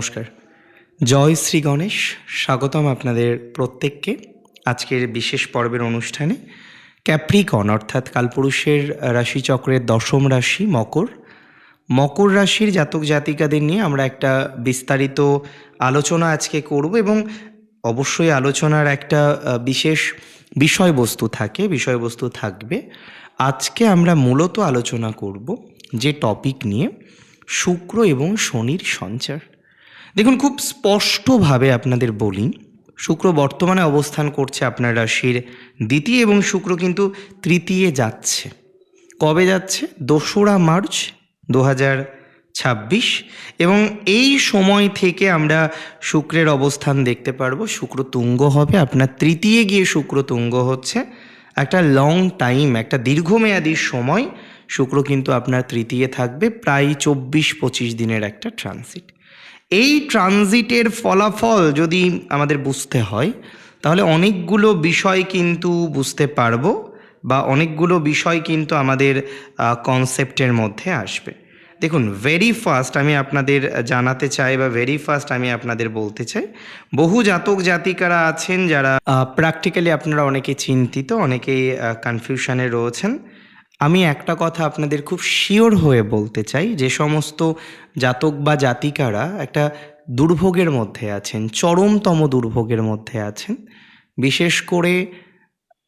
নমস্কার। জয় শ্রী গণেশ। স্বাগতম আপনাদের প্রত্যেককে আজকের বিশেষ পর্বের অনুষ্ঠানে। ক্যাপ্রিকন অর্থাৎ কালপুরুষের রাশিচক্রের দশম রাশি মকর। মকর রাশির জাতক জাতিকাদের নিয়ে আমরা একটা বিস্তারিত আলোচনা আজকে করব এবং অবশ্যই আলোচনার একটা বিশেষ বিষয়বস্তু থাকবে। আজকে আমরা মূলত আলোচনা করব যে টপিক নিয়ে, শুক্র এবং শনির সঞ্চার। দেখুন, খুব স্পষ্টভাবে আপনাদের বলি, শুক্র বর্তমানে অবস্থান করছে আপনার রাশির দ্বিতীয় এবং শুক্র কিন্তু তৃতীয় যাচ্ছে। কবে যাচ্ছে? 2রা মার্চ 2026। এবং এই সময় থেকে আমরা শুক্রের অবস্থান দেখতে পারবো। শুক্র তুঙ্গ হবে, আপনার তৃতীয় গিয়ে শুক্র তুঙ্গ হচ্ছে। একটা লং টাইম, একটা দীর্ঘমেয়াদী সময় শুক্র কিন্তু আপনার তৃতীয় থাকবে, প্রায় 24-25 দিনের একটা ট্রানজিট। এই ট্রানজিটের ফলাফল যদি আমাদের বুঝতে হয়, তাহলে অনেকগুলো বিষয় কিন্তু বুঝতে পারবো, বা অনেকগুলো বিষয় কিন্তু আমাদের কনসেপ্টের মধ্যে আসবে। দেখুন, ভেরি ফার্স্ট আমি আপনাদের জানাতে চাই, বা ভেরি ফার্স্ট আমি আপনাদের বলতে চাই, বহু জাতক জাতিকারা আছেন যারা প্র্যাকটিক্যালি আপনারা অনেকে চিন্তিত, অনেকেই কনফিউশনে রয়েছেন। আমি একটা কথা আপনাদের খুব শিওর হয়ে বলতে চাই, যে সমস্ত জাতক বা জাতিকারা একটা দুর্ভোগের মধ্যে আছেন, চরমতম দুর্ভোগের মধ্যে আছেন, বিশেষ করে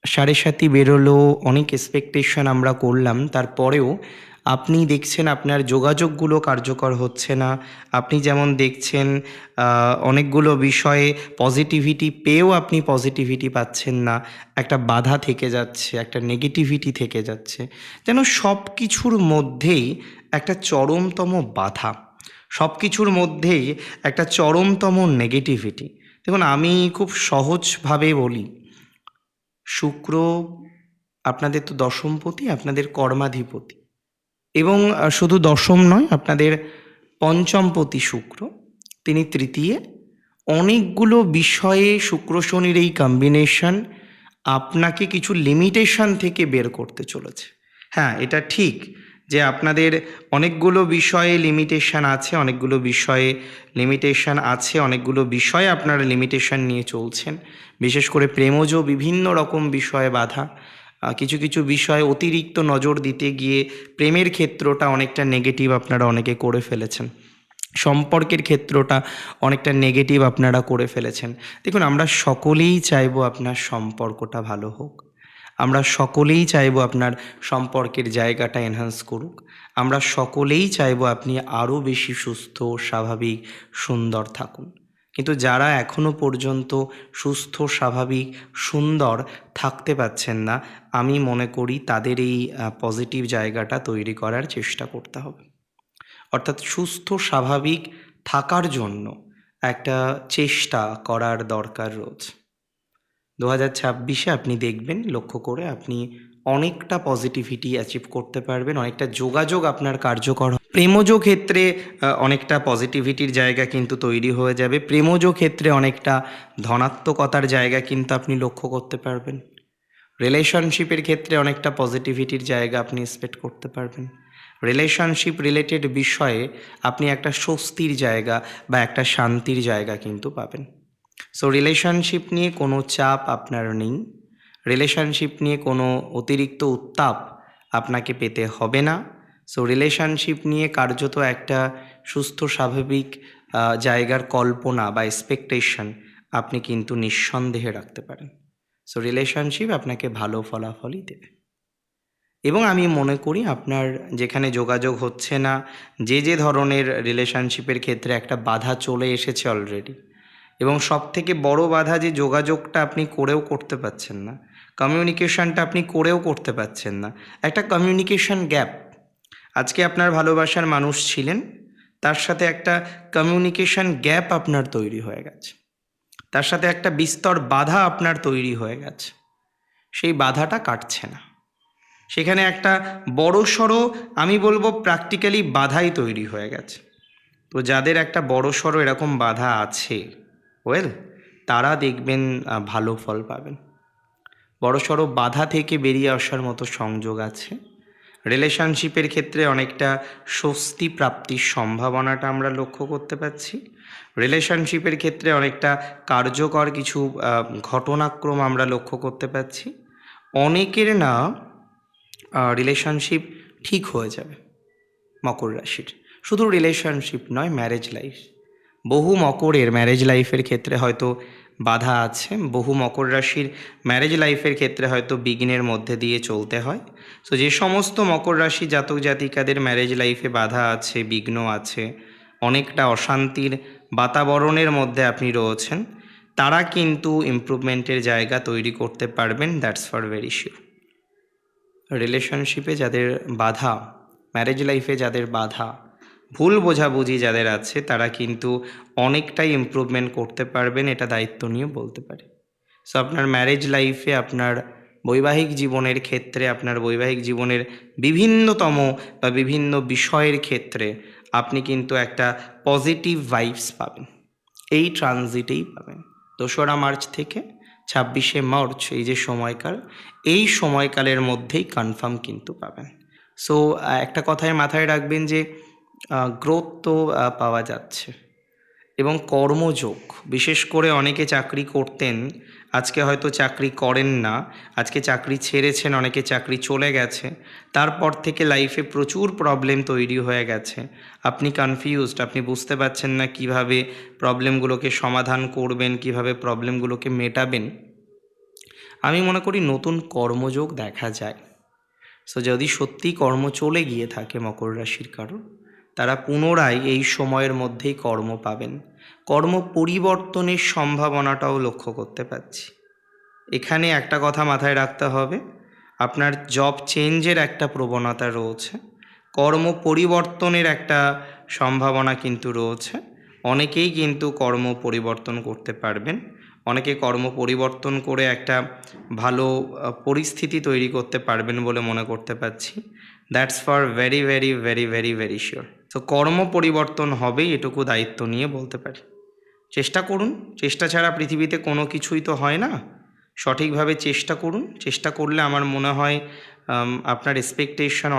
7.5 বেরোলো, অনেক এক্সপেকটেশন আমরা করলাম, তারপরেও আপনি দেখছেন আপনার যোগাযোগগুলো কার্যকর হচ্ছে না। আপনি যেমন দেখছেন অনেকগুলো বিষয়ে পজিটিভিটি পেয়েও আপনি পজিটিভিটি পাচ্ছেন না, একটা বাধা থেকে যাচ্ছে, একটা নেগেটিভিটি থেকে যাচ্ছে, যেন সব কিছুর মধ্যেই একটা চরমতম বাধা, সব কিছুর মধ্যেই একটা চরমতম নেগেটিভিটি। দেখুন, আমি খুব সহজভাবে বলি, শুক্র আপনাদের তো দশমপতি, আপনাদের কর্মাধিপতি, এবং শুধু দশম নয়, আপনাদের পঞ্চমপতি শুক্র, তিনি তৃতীয়। অনেকগুলো বিষয়ে শুক্র শনির এই কম্বিনেশন আপনাকে কিছু লিমিটেশন থেকে বের করতে চলেছে। হ্যাঁ, এটা ঠিক যে আপনাদের অনেকগুলো বিষয়ে লিমিটেশন আছে, অনেকগুলো বিষয়ে আপনারা লিমিটেশন নিয়ে চলছেন। বিশেষ করে প্রেমজ বিভিন্ন রকম বিষয়ে বাধা, কিছু কিছু বিষয়ে অতিরিক্ত নজর দিতে গিয়ে প্রেমের ক্ষেত্রটা অনেকটা নেগেটিভ আপনারা অনেকে করে ফেলেছেন, সম্পর্কের ক্ষেত্রটা অনেকটা নেগেটিভ আপনারা করে ফেলেছেন। দেখুন, আমরা সকলেই চাইবো আপনার সম্পর্কটা ভালো হোক, আমরা সকলেই চাইবো আপনার সম্পর্কের জায়গাটা এনহ্যান্স করুক, আমরা সকলেই চাইবো আপনি আরও বেশি সুস্থ, স্বাভাবিক, সুন্দর থাকুন। কিন্তু যারা এখনও পর্যন্ত সুস্থ, স্বাভাবিক, সুন্দর থাকতে পারছেন না, আমি মনে করি তাদের এই পজিটিভ জায়গাটা তৈরি করার চেষ্টা করতে হবে। অর্থাৎ সুস্থ স্বাভাবিক থাকার জন্য একটা চেষ্টা করার দরকার রয়েছে। 2026-এ আপনি দেখবেন, লক্ষ্য করে আপনি অনেকটা পজিটিভিটি অ্যাচিভ করতে পারবেন, অনেকটা যোগাযোগ আপনার কার্যকর। প্রেমজ ক্ষেত্রে অনেকটা পজিটিভিটির জায়গা কিন্তু তৈরি হয়ে যাবে, প্রেমজ ক্ষেত্রে অনেকটা ধনাত্মকতার জায়গা কিন্তু আপনি লক্ষ্য করতে পারবেন। রিলেশনশিপের ক্ষেত্রে অনেকটা পজিটিভিটির জায়গা আপনি এক্সপেক্ট করতে পারবেন। রিলেশনশিপ রিলেটেড বিষয়ে আপনি একটা স্বস্তির জায়গা বা একটা শান্তির জায়গা কিন্তু পাবেন। সো রিলেশনশিপ নিয়ে কোনো চাপ আপনার নেই, রিলেশনশিপ নিয়ে কোনো অতিরিক্ত উত্তাপ আপনাকে পেতে হবে না। সো রিলেশনশিপ নিয়ে কার্যত একটা সুস্থ স্বাভাবিক জায়গার কল্পনা বা এক্সপেকটেশন আপনি কিন্তু নিঃসন্দেহে রাখতে পারেন। সো রিলেশনশিপ আপনাকে ভালো ফলাফলই দেবে। এবং আমি মনে করি আপনার যেখানে যোগাযোগ হচ্ছে না, যে ধরনের রিলেশনশিপের ক্ষেত্রে একটা বাধা চলে এসেছে অলরেডি, এবং সবথেকে বড় বাধা যে যোগাযোগটা আপনি করেও করতে পারছেন না, কমিউনিকেশনটা আপনি করেও করতে পারছেন না, একটা কমিউনিকেশন গ্যাপ। আজকে আপনার ভালোবাসার মানুষ ছিলেন, তার সাথে একটা কমিউনিকেশন গ্যাপ আপনার তৈরি হয়ে গেছে, তার সাথে একটা বিস্তর বাধা আপনার তৈরি হয়ে গেছে, সেই বাধাটা কাটছে না। সেখানে একটা বড়সড়, আমি বলবো প্র্যাকটিক্যালি বাধাই তৈরি হয়ে গেছে। তো যাদের একটা বড়সড় এরকম বাধা আছে, তারা দেখবেন ভালো ফল পাবেন। বড়সড় বাধা থেকে বেরিয়ে আসার মতো সংযোগ আছে, রিলেশনশিপের ক্ষেত্রে অনেকটা স্বস্তি প্রাপ্তির সম্ভাবনাটা আমরা লক্ষ্য করতে পারছি। রিলেশনশিপের ক্ষেত্রে অনেকটা কার্যকর কিছু ঘটনাক্রম আমরা লক্ষ্য করতে পারছি। অনেকের না রিলেশনশিপ ঠিক হয়ে যাবে মকর রাশির। শুধু রিলেশনশিপ নয়, ম্যারেজ লাইফ। বহু মকরের ম্যারেজ লাইফের ক্ষেত্রে হয়তো বাধা আছে, বহু মকর রাশির ম্যারেজ লাইফের ক্ষেত্রে হয়তো বিঘ্নের মধ্যে দিয়ে চলতে হয়। সো যে সমস্ত মকর রাশি জাতক জাতিকাদের ম্যারেজ লাইফে বাধা আছে, বিঘ্ন আছে, অনেকটা অশান্তির বাতাবরণের মধ্যে আপনি রয়েছেন, তারা কিন্তু ইমপ্রুভমেন্টের জায়গা তৈরি করতে পারবেন, দ্যাটস ফর ভেরি শিওর। রিলেশনশিপে যাদের বাধা, ম্যারেজ লাইফে যাদের বাধা, ভুল বোঝাবুঝি যাদের আছে, তারা কিন্তু অনেকটাই ইমপ্রুভমেন্ট করতে পারবেন, এটা দায়িত্ব নিয়ে বলতে পারি। সো আপনার ম্যারেজ লাইফে, আপনার বৈবাহিক জীবনের ক্ষেত্রে, আপনার বৈবাহিক জীবনের বিভিন্নতম বা বিভিন্ন বিষয়ের ক্ষেত্রে আপনি কিন্তু একটা পজিটিভ ভাইবস পাবেন, এই ট্রানজিটেই পাবেন। 2রা মার্চ থেকে 26শে মার্চ, এই যে সময়কাল, এই সময়কালের মধ্যেই কনফার্ম কিন্তু পাবেন। সো একটা কথায় মাথায় রাখবেন যে গ্রোথ তো পাওয়া যাচ্ছে, এবং কর্মযোগ, বিশেষ করে অনেকে চাকরি করতেন, আজকে হয়তো চাকরি করেন না, আজকে চাকরি ছেড়েছেন, অনেকে চাকরি চলে গেছে, তারপর থেকে লাইফে প্রচুর প্রবলেম তৈরি হয়ে গেছে, আপনি কনফিউজড, আপনি বুঝতে পারছেন না কিভাবে প্রবলেমগুলোকে সমাধান করবেন, কিভাবে প্রবলেমগুলোকে মেটাবেন। আমি মনে করি নতুন কর্মযোগ দেখা যায়। সো যদি সত্যি কর্ম চলে গিয়ে থাকে মকর রাশির কারো, তারা পুনরায় এই সময়ের মধ্যেই কর্ম পাবেন। কর্ম পরিবর্তনের সম্ভাবনাটাও লক্ষ্য করতে পারছি। এখানে একটা কথা মাথায় রাখতে হবে, আপনার জব চেঞ্জের একটা প্রবণতা রয়েছে, কর্ম পরিবর্তনের একটা সম্ভাবনা কিন্তু রয়েছে। অনেকেই কিন্তু কর্ম পরিবর্তন করতে পারবেন, অনেকে কর্ম পরিবর্তন করে একটা ভালো পরিস্থিতি তৈরি করতে পারবেন বলে মনে করতে পারছি। That's for very very very very very sure. তো কর্ম পরিবর্তন হবেই, এটুকু দায়িত্ব নিয়ে বলতে পারি। চেষ্টা করুন, চেষ্টা ছাড়া পৃথিবীতে কোনো কিছুই তো হয় না। সঠিকভাবে চেষ্টা করুন, চেষ্টা করলে আমার মনে হয় আপনার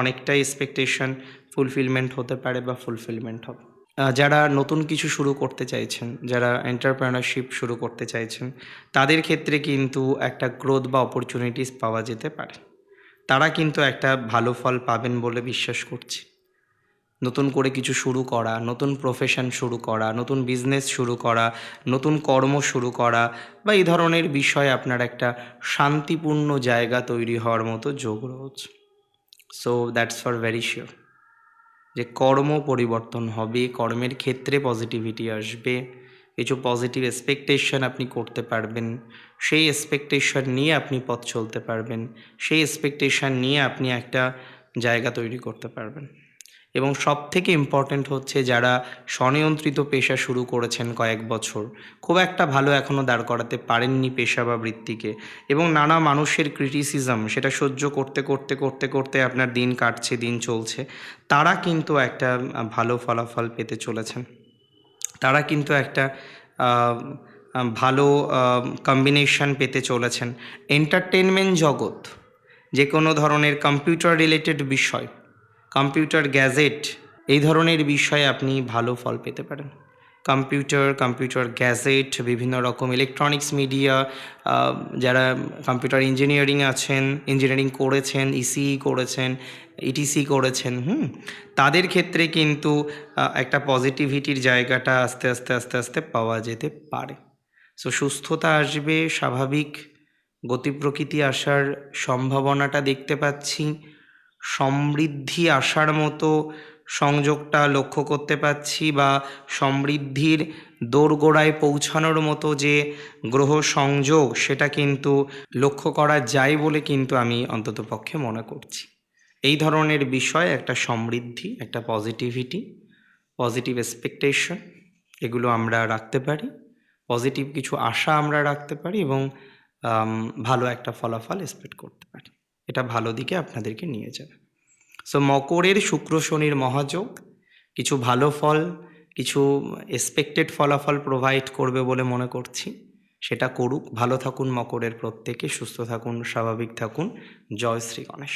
অনেকটাই এক্সপেকটেশন ফুলফিলমেন্ট হতে পারে বা ফুলফিলমেন্ট হবে। যারা নতুন কিছু শুরু করতে চাইছেন, যারা এন্টারপ্রেনারশিপ শুরু করতে চাইছেন, তাদের ক্ষেত্রে কিন্তু একটা গ্রোথ বা অপরচুনিটিস পাওয়া যেতে পারে। তারা কিন্তু একটা ভালো ফল পাবেন বলে বিশ্বাস করছি। নতুন করে কিছু শুরু করা, নতুন প্রফেশন শুরু করা, নতুন বিজনেস শুরু করা, নতুন কর্ম শুরু করা বা এই ধরনের বিষয়ে আপনার একটা শান্তিপূর্ণ জায়গা তৈরি হওয়ার মতো যোগ রয়েছে। So that's for very sure যে কর্ম পরিবর্তন হবে, কর্মের ক্ষেত্রে পজিটিভিটি আসবে, কিছু পজিটিভ এক্সপেকটেশন আপনি করতে পারবেন, সেই এক্সপেকটেশন নিয়ে আপনি পথ চলতে পারবেন, সেই এক্সপেকটেশন নিয়ে আপনি একটা জায়গা তৈরি করতে পারবেন। এবং সবথেকে ইম্পর্ট্যান্ট হচ্ছে, যারা স্বনিয়ন্ত্রিত পেশা শুরু করেছেন কয়েক বছর, খুব একটা ভালো এখনও দাঁড় করাতে পারেননি পেশা বা বৃত্তিকে, এবং নানা মানুষের ক্রিটিসিজম, সেটা সহ্য করতে করতে করতে করতে আপনার দিন কাটছে, দিন চলছে, তারা কিন্তু একটা ভালো ফলাফল পেতে চলেছেন। তারা কিন্তু একটা ভালো কম্বিনেশন পেতে চলেছেন। এন্টারটেনমেন্ট জগৎ, যে কোনো ধরনের কম্পিউটার রিলেটেড বিষয়, কম্পিউটার গ্যাজেট, এই ধরনের বিষয়ে আপনি ভালো ফল পেতে পারেন। কম্পিউটার গ্যাজেট, বিভিন্ন রকম ইলেকট্রনিক্স মিডিয়া, যারা কম্পিউটার ইঞ্জিনিয়ারিং আছেন, ইঞ্জিনিয়ারিং করেছেন, ইসিই করেছেন, ইটিসি করেছেন, তাদের ক্ষেত্রে কিন্তু একটা পজিটিভিটির জায়গাটা আস্তে আস্তে আস্তে আস্তে পাওয়া যেতে পারে। সো সুস্থতা আসবে, স্বাভাবিক গতি প্রকৃতি আসার সম্ভাবনাটা দেখতে পাচ্ছি, সমৃদ্ধি আসার মতো সংযোগটা লক্ষ্য করতে পাচ্ছি, বা সমৃদ্ধির দোরগোড়ায় পৌঁছানোর মতো যে গ্রহ সংযোগ, সেটা কিন্তু লক্ষ্য করা যায় বলে কিন্তু আমি অন্ততপক্ষে মনে করছি। এই ধরনের বিষয়, একটা সমৃদ্ধি, একটা পজিটিভিটি, পজিটিভ এক্সপেকটেশন, এগুলো আমরা রাখতে পারি, পজিটিভ কিছু আশা আমরা রাখতে পারি, এবং ভালো একটা ফলাফল এক্সপেক্ট করতে পারি। এটা ভালো দিকে আপনাদেরকে নিয়ে যাবে। সো মকরের শুক্র শনির মহাযোগ কিছু ভালো ফল, কিছু এক্সপেক্টেড ফলাফল প্রোভাইড করবে বলে মনে করছি। সেটা করুক। ভালো থাকুন মকরের প্রত্যেকে, সুস্থ থাকুন, স্বাভাবিক থাকুন। জয় শ্রী গণেশ।